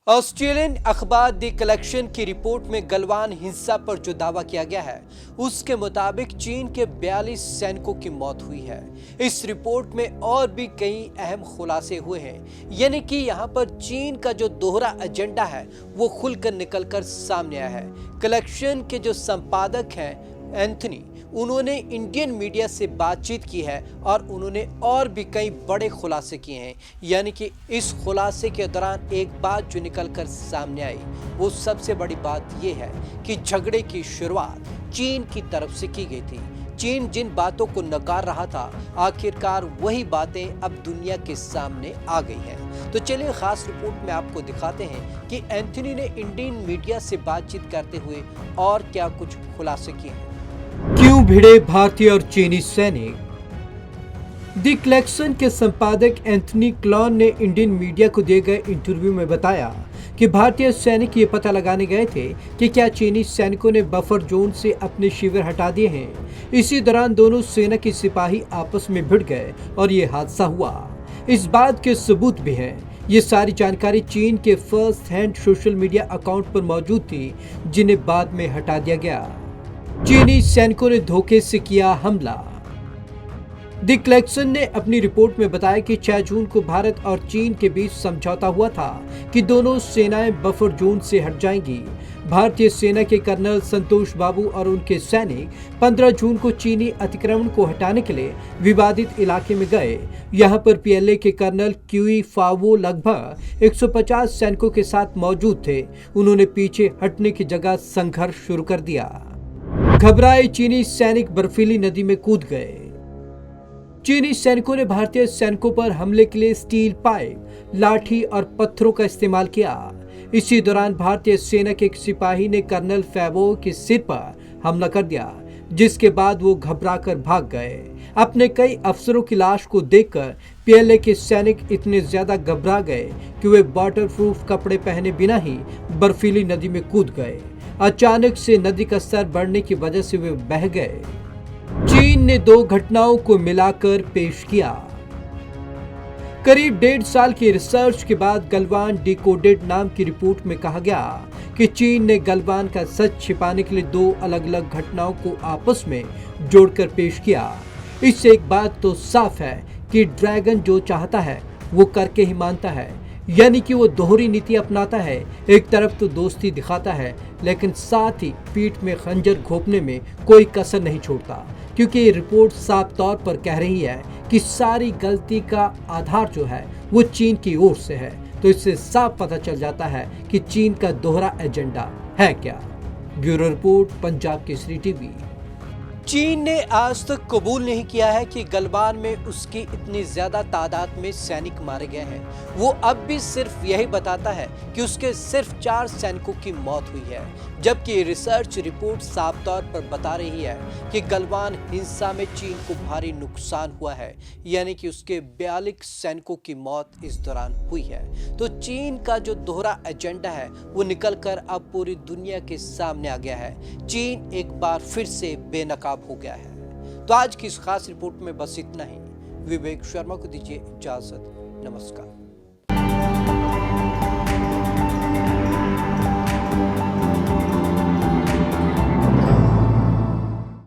Australian अखबार the collection की report में गलवान हिंसा पर जो दावा किया गया है उसके मुताबिक चीन के 42 सैनिकों की मौत हुई है। इस रिपोर्ट में और भी कई अहम खुलासे हुए हैं, यानी कि यहाँ पर चीन का जो दोहरा एजेंडा है वो खुलकर निकलकर सामने आया है। कलेक्शन के जो संपादक हैं एंथनी, उन्होंने इंडियन मीडिया से बातचीत की है और उन्होंने और भी कई बड़े खुलासे किए हैं। यानी कि इस खुलासे के दौरान एक बात जो निकलकर सामने आई वो सबसे बड़ी बात यह है कि झगड़े की शुरुआत चीन की तरफ से की गई थी। चीन जिन बातों को नकार रहा था, आखिरकार वही बातें अब दुनिया के सामने आ गई हैं। तो चलिए खास रिपोर्ट में आपको दिखाते हैं कि एंथनी ने इंडियन मीडिया से बातचीत करते हुए और क्या कुछ खुलासे किए हैं। क्यों भिड़े भारतीय और चीनी सैनिक? द कलेक्शन के संपादक एंथनी क्लॉन ने इंडियन मीडिया को दिए गए इंटरव्यू में बताया कि भारतीय सैनिक ये पता लगाने गए थे कि क्या चीनी सैनिकों ने बफर जोन से अपने शिविर हटा दिए हैं। इसी दौरान दोनों सेना के सिपाही आपस में भिड़ गए और ये हादसा हुआ। इस बात के सबूत भी हैं। ये सारी जानकारी चीन के first hand social media account पर मौजूद थी, जिन्हें बाद में हटा दिया गया। चीनी सैनिकों ने धोखे से किया हमला। द कलेक्शन ने अपनी रिपोर्ट में बताया कि 6 जून को भारत और चीन के बीच समझौता हुआ था कि दोनों सेनाएं बफर जोन से हट जाएंगी। भारतीय सेना के कर्नल संतोष बाबू और उनके सैनिक 15 जून को चीनी अतिक्रमण को हटाने के लिए विवादित इलाके में गए। यहां पर पीएलए के कर्नल क्यूई फावो लगभग 150 सैनिकों के साथ मौजूद थे। उन्होंने पीछे हटने की जगह संघर्ष शुरू कर दिया। घबराए चीनी सैनिक बर्फीली नदी में कूद गए। चीनी सैनिकों ने भारतीय सैनिकों पर हमले के लिए स्टील पाइप, लाठी और पत्थरों का इस्तेमाल किया। इसी दौरान भारतीय सेना के एक सिपाही ने कर्नल फैवो के सिर पर हमला कर दिया, जिसके बाद वो घबराकर भाग गए। अपने कई अफसरों की लाश को देखकर पीएलए के सैनिक इतने ज्यादा घबरा गए कि वे वाटरप्रूफ कपड़े पहने बिना ही बर्फीली नदी में कूद गए। अचानक से नदी का स्तर बढ़ने की वजह से वे बह गए। चीन ने 2 घटनाओं को मिलाकर पेश किया। करीब 1.5 साल की रिसर्च के बाद गलवान डिकोडेड नाम की रिपोर्ट में कहा गया कि चीन ने गलवान का सच छिपाने के लिए 2 अलग अलग घटनाओं को आपस में जोड़कर पेश किया। इससे एक बात तो साफ है कि ड्रैगन जो चाहता है वो करके ही मानता है, यानी कि वो दोहरी नीति अपनाता है। एक तरफ तो दोस्ती दिखाता है, लेकिन साथ ही पीठ में खंजर घोंपने में कोई कसर नहीं छोड़ता, क्योंकि ये रिपोर्ट साफ तौर पर कह रही है कि सारी गलती का आधार जो है वो चीन की ओर से है। तो इससे साफ पता चल जाता है कि चीन का दोहरा एजेंडा है क्या। Bureau report, Punjab Kesari TV. चीन ने आज तक कबूल नहीं किया है कि गलवान में उसकी इतनी ज्यादा तादाद में सैनिक मारे गए हैं। वो अब भी सिर्फ यही बताता है कि उसके सिर्फ 4 सैनिकों की मौत हुई है, जबकि रिसर्च रिपोर्ट साफ तौर पर बता रही है कि गलवान हिंसा में चीन को भारी नुकसान हुआ है, यानी कि उसके 42 सैनिकों की मौत इस दौरान हुई है। तो चीन का जो दोहरा एजेंडा है वो निकलकर अब पूरी दुनिया के सामने आ गया है। चीन एक बार फिर से बेनकाब हो गया है। तो आज की इस खास रिपोर्ट में बस इतना ही। विवेक शर्मा को दीजिए इजाजत। नमस्कार।